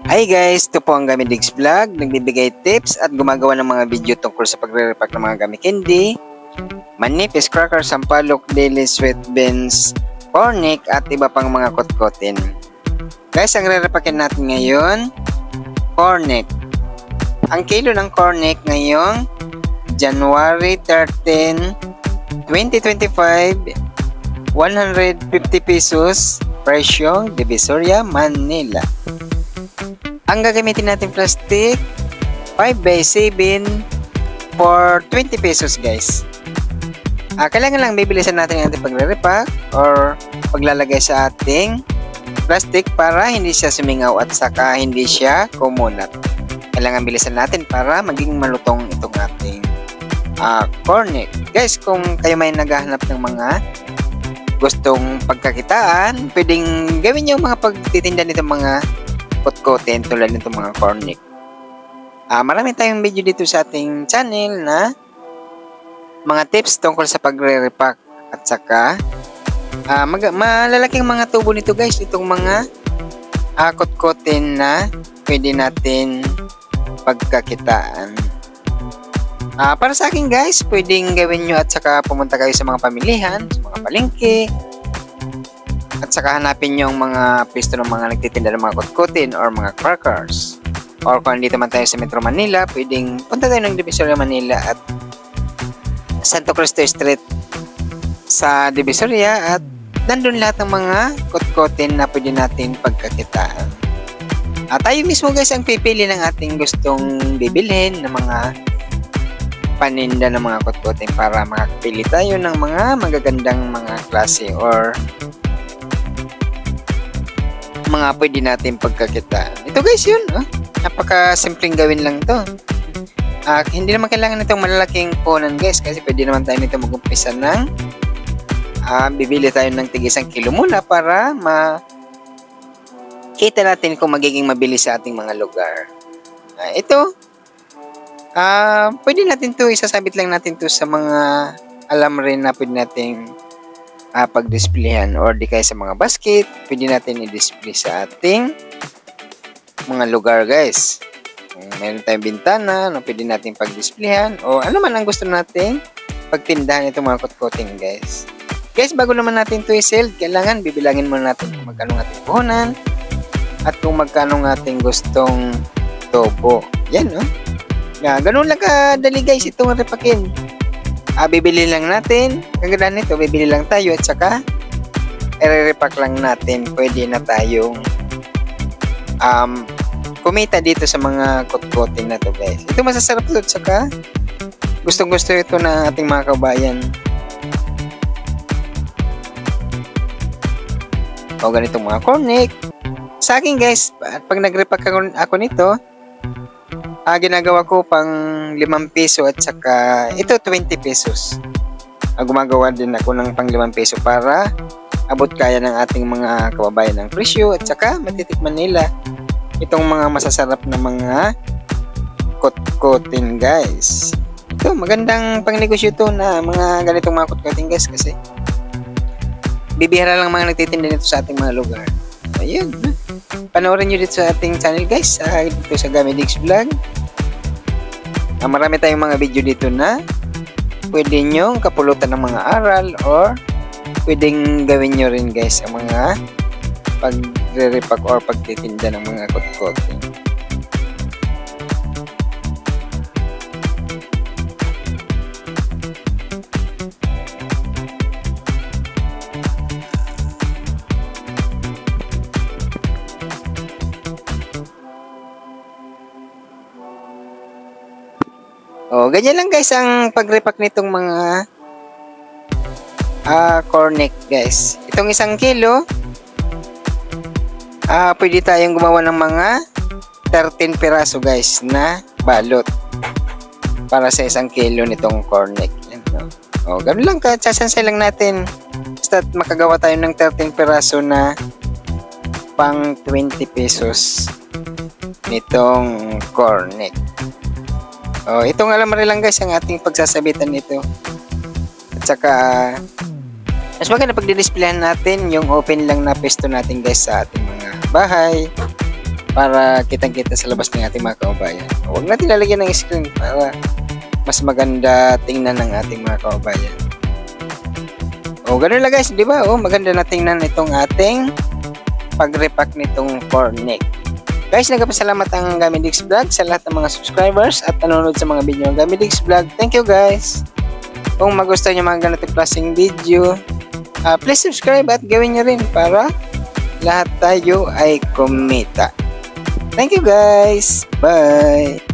Hi guys, ito po ang Gummy Digs Vlog, nagbibigay tips at gumagawa ng mga video tungkol sa pagre-repack ng mga gummy candy, manipis, crackers, sampalok, daily, sweet beans, cornic at iba pang mga kotkotin. Guys, ang re-repackin natin ngayon, cornic. Ang kilo ng cornic ngayong January 13, 2025, 150 pesos, presyong Divisoria, Manila. Ang gagamitin natin plastic 5x7 for 20 pesos guys. Kailangan lang bibilisan natin ang ating pagre-repack or paglalagay sa ating plastic para hindi siya sumingaw at saka hindi siya kumunat. Kailangan bilisan natin para maging malutong itong ating cornic. Guys, kung kayo may naghahanap ng mga gustong pagkakitaan, pwedeng gawin yung mga pagtitinda nitong mga kotkotin tulad nitong mga cornic. Marami tayong video dito sa ating channel na mga tips tungkol sa pagre-repack at saka malalaking mga tubo nito guys, itong mga kotkotin na pwede natin pagkakitaan. Para sa akin guys, pwedeng gawin nyo at saka pumunta kayo sa mga pamilihan, sa mga palengke, at saka hanapin yung mga pisto ng mga nagtitinda ng mga kotkotin or mga crackers. Or kung dito man tayo sa Metro Manila, pwedeng punta tayo ng Divisoria, Manila at Santo Cristo Street sa Divisoria at nandun lahat ng mga kotkotin na pwede natin pagkakitaan. Tayo mismo guys ang pipili ng ating gustong bibilhin ng mga paninda ng mga kotkotin para makakapili tayo ng mga magagandang mga klase or mga pwede natin pagkakitaan. Ito guys yun, napaka simpleng gawin lang to. Hindi naman kailangan itong malalaking punan guys, kasi pwede naman tayo nito mag-umpisa ng bibili tayo ng tig 1 kilo muna para makita natin kung magiging mabilis sa ating mga lugar. Ito pwede natin to isasabit lang natin to sa mga alam rin na pwede nating pag-displayhan or di kaya sa mga basket, pwede natin i-display sa ating mga lugar guys. Meron tayong bintana na pwede natin pag-displayhan o ano man ang gusto nating pagtindahan itong mga kotkoting guys. Guys, bago naman natin to i-sell, kailangan bibilangin muna natin kung magkano ating puhunan at kung magkano ating gustong tobo. Yan ganun lang kadali guys itong repakin. Bibili lang natin, kagandaan nito, bibili lang tayo at saka i-repack lang natin. Pwede na tayong kumita dito sa mga kotkotin na to guys. Ito masasarap to at saka gustong gusto ito na ating mga kabayan. O ganitong mga cornic. Sa akin guys, pag nag-repack ako nito, ginagawa ko pang 5 piso at saka ito 20 pesos. Gumagawa din ako ng pang 5 peso para abot kaya ng ating mga kababayan ng presyo at saka matitikman nila itong mga masasarap na mga kotkotin guys. Ito magandang pangnegosyo to na mga ganitong mga kotkotin guys, kasi bibihira lang mga nagtitinda nito sa ating mga lugar. Ayun, panoorin nyo dito sa ating channel guys, dito sa Gummy Digs Vlog. Marami tayong mga video dito na pwede nyo kapulutan ng mga aral or pwedeng gawin nyo rin guys ang mga pagre-repack or pagtitinda ng mga kotkotin. Ganyan lang guys ang pag-repack nitong mga cornic guys. Itong 1 kilo, pwede tayong gumawa ng mga 13 piraso guys na balot para sa 1 kilo nitong cornic. Ganun lang, sasansay lang natin basta makagawa tayo ng 13 piraso na pang 20 pesos nitong cornic. Itong alamari lang guys ang ating pagsasabitan nito. At saka mas maganda pag-displayan natin yung open lang na pesto natin guys sa ating mga bahay para kitang-kita sa labas ng ating mga kaubayan. Huwag natin lalagyan ng screen para mas maganda tingnan ng ating mga kaubayan. O, ganun lang guys, di ba? O, maganda na tingnan itong ating pag-repack nitong corn neck. Guys, nagpasalamat ang Gamidix Vlog sa lahat ng mga subscribers at nanonood sa mga video ng Gamidix Vlog. Thank you guys! Kung magustuhan nyo mga ganitong klaseng video, please subscribe at gawin nyo rin para lahat tayo ay kumita. Thank you guys! Bye!